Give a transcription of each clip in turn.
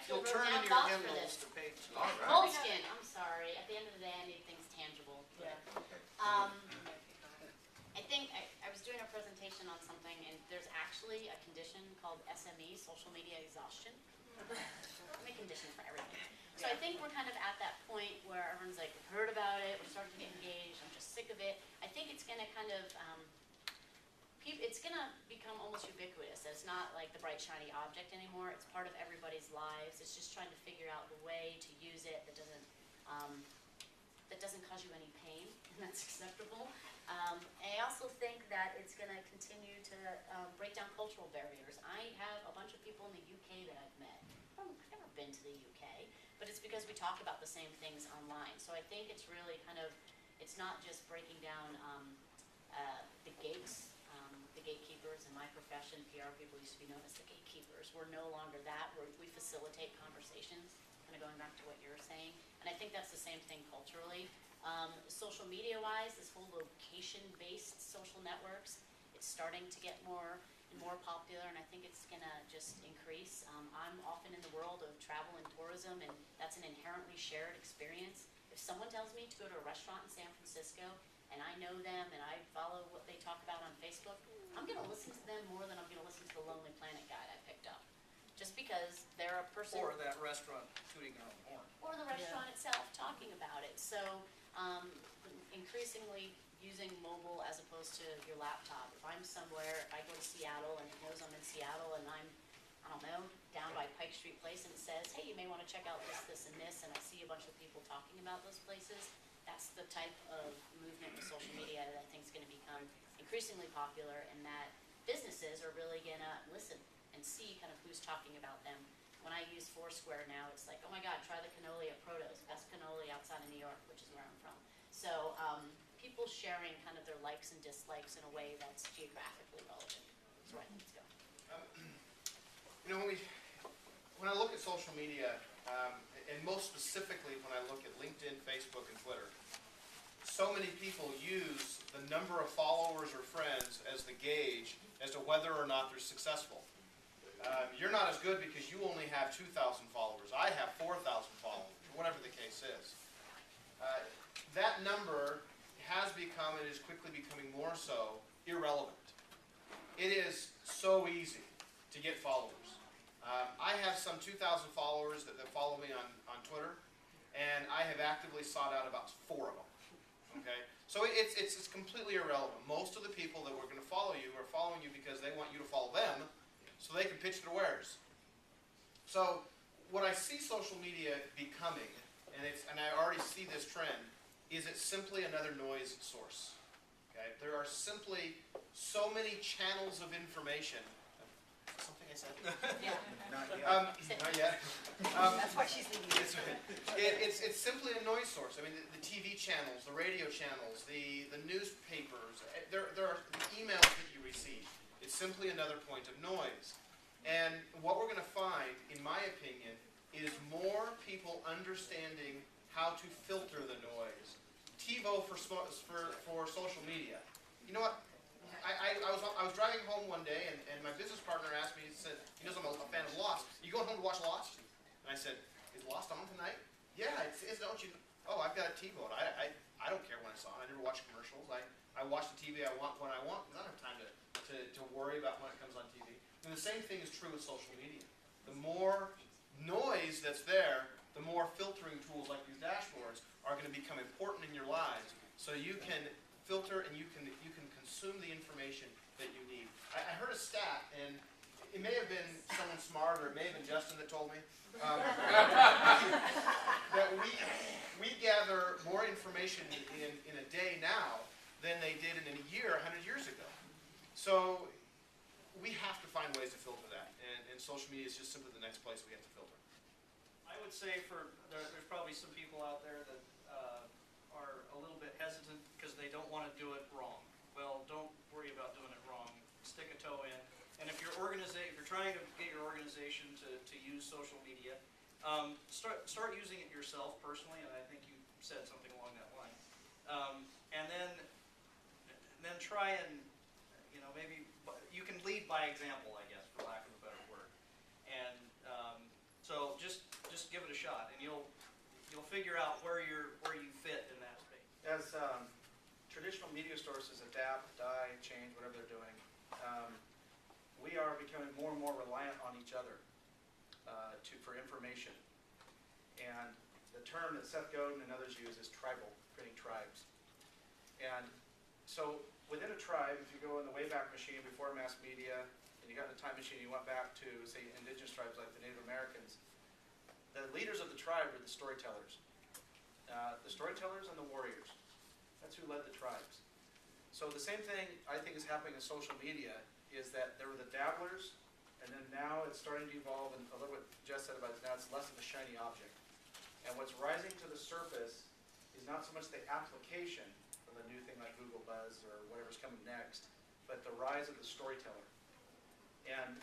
actually You'll wrote turn down in your thoughts for hymnals this. to page. All right. Moleskin, I'm sorry. At the end of the day, I need things tangible. Yeah. I think I was doing a presentation on something, and there's actually a condition called SME, social media exhaustion. I'm a condition for everything. So I think we're kind of at that point where everyone's like, heard about it, we're starting to get engaged, I'm just sick of it. I think it's going to kind of, it's going to become almost ubiquitous. It's not like the bright, shiny object anymore. It's part of everybody's lives. It's just trying to figure out the way to use it that doesn't cause you any pain, and that's acceptable. And I also think that it's going to continue to break down cultural barriers. I have a bunch of people in the UK that I've met. I've never been to the UK, but it's because we talk about the same things online. So I think it's really kind of, it's not just breaking down the gates, the gatekeepers. In my profession, PR people used to be known as the gatekeepers. We're no longer that. We facilitate conversations, kind of going back to what you're saying. And I think that's the same thing culturally. Social media-wise, this whole location-based social networks, it's starting to get more and more popular, and I think it's going to just increase. I'm often in the world of travel and tourism, and that's an inherently shared experience. If someone tells me to go to a restaurant in San Francisco, and I know them, and I follow what they talk about on Facebook, I'm going to listen to them more than I'm going to listen to the Lonely Planet guide I picked up. Just because they're a person... Or that restaurant tooting their own horn. Or the restaurant itself talking about it. So increasingly using mobile as opposed to your laptop. If I'm somewhere, if I go to Seattle and it knows I'm in Seattle and I'm, I don't know, down by Pike Street Place and it says, hey, you may want to check out this, this, and this, and I see a bunch of people talking about those places, that's the type of movement with social media that I think is going to become increasingly popular, and that businesses are really going to listen and see kind of who's talking about them. When I use Foursquare now, it's like, oh my God, try the cannoli at Proto's, best cannoli outside of New York, which is where I'm from. So people sharing kind of their likes and dislikes in a way that's geographically relevant. That's where I think it's going. You know, when I look at social media, and most specifically when I look at LinkedIn, Facebook, and Twitter, so many people use the number of followers or friends as the gauge as to whether or not they're successful. You're not as good because you only have 2,000 followers. I have 4,000 followers, whatever the case is. That number has become, and is quickly becoming more so, irrelevant. It is so easy to get followers. I have some 2,000 followers that follow me on Twitter, and I have actively sought out about 4 of them. Okay? So it's completely irrelevant. Most of the people that were going to follow you are following you because they want you to follow them so they can pitch their wares. So what I see social media becoming, and I already see this trend, is it's simply another noise source. Okay? There are simply so many channels of information. Something I said? Yeah. Not yet. That's why she's leaving. It's simply a noise source. I mean, the TV channels, the radio channels, the newspapers, there are the emails that you receive. It's simply another point of noise. And what we're going to find, in my opinion, is more people understanding how to filter the noise. TiVo for social media. You know what? I was driving home one day, and my business partner asked me, he said, he knows I'm a fan of Lost. You going home to watch Lost? And I said, is Lost on tonight? Yeah, it's don't you? Oh, I've got a TiVo. I don't care when it's on. I never watch commercials. I watch the TV I want when I want, because I don't have time to worry about when it comes on TV. And the same thing is true with social media. The more noise that's there, the more filtering tools like these dashboards are going to become important in your lives, so you can filter and you can consume the information that you need. I heard a stat, and it may have been someone smart, or it may have been Justin that told me, that we gather more information in a day now than they did in a year 100 years ago. So we have to find ways to filter that, and social media is just simply the next place we have to filter. I would say there's probably some people out there that are a little bit hesitant because they don't want to do it wrong. Well, don't worry about doing it wrong. Stick a toe in. And if you're trying to get your organization to use social media, start using it yourself personally, and I think you said something along that line. And then try and, maybe you can lead by example, I guess, for lack of a better word. And so just just give it a shot, and you'll figure out where you fit in that space. As traditional media sources adapt, die, change, whatever they're doing, we are becoming more and more reliant on each other for information. And the term that Seth Godin and others use is tribal, creating tribes. And so within a tribe, if you go in the Wayback Machine before mass media, and you got in a time machine, you went back to, say, indigenous tribes like the Native Americans, the leaders of the tribe were the storytellers. The storytellers and the warriors. That's who led the tribes. So the same thing I think is happening in social media is that there were the dabblers, and then now it's starting to evolve, and I love what Jess said about it, now it's less of a shiny object. And what's rising to the surface is not so much the application of a new thing like Google Buzz or whatever's coming next, but the rise of the storyteller. And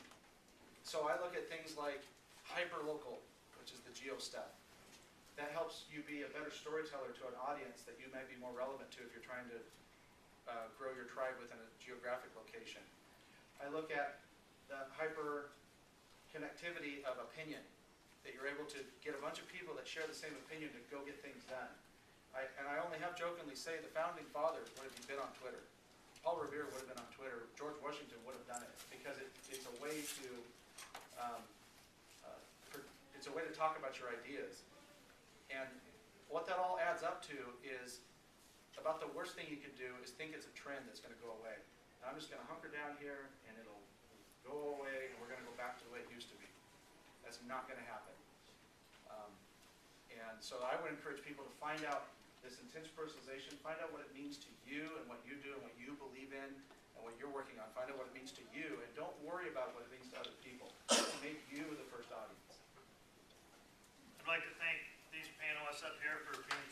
so I look at things like hyperlocal, which is the geo stuff. That helps you be a better storyteller to an audience that you might be more relevant to if you're trying to grow your tribe within a geographic location. I look at the hyper connectivity of opinion, that you're able to get a bunch of people that share the same opinion to go get things done. And I only have jokingly say the founding fathers would have been on Twitter. Paul Revere would have been on Twitter. George Washington would have done it because it's a way to it's a way to talk about your ideas. And what that all adds up to is about the worst thing you can do is think it's a trend that's going to go away. And I'm just going to hunker down here and it'll go away and we're going to go back to the way it used to be. That's not going to happen. And so I would encourage people to find out this intense personalization, find out what it means to you and what you do and what you believe in and what you're working on. Find out what it means to you and don't worry about what it means to other people. Make you the first audience. I'd like to thank these panelists up here for being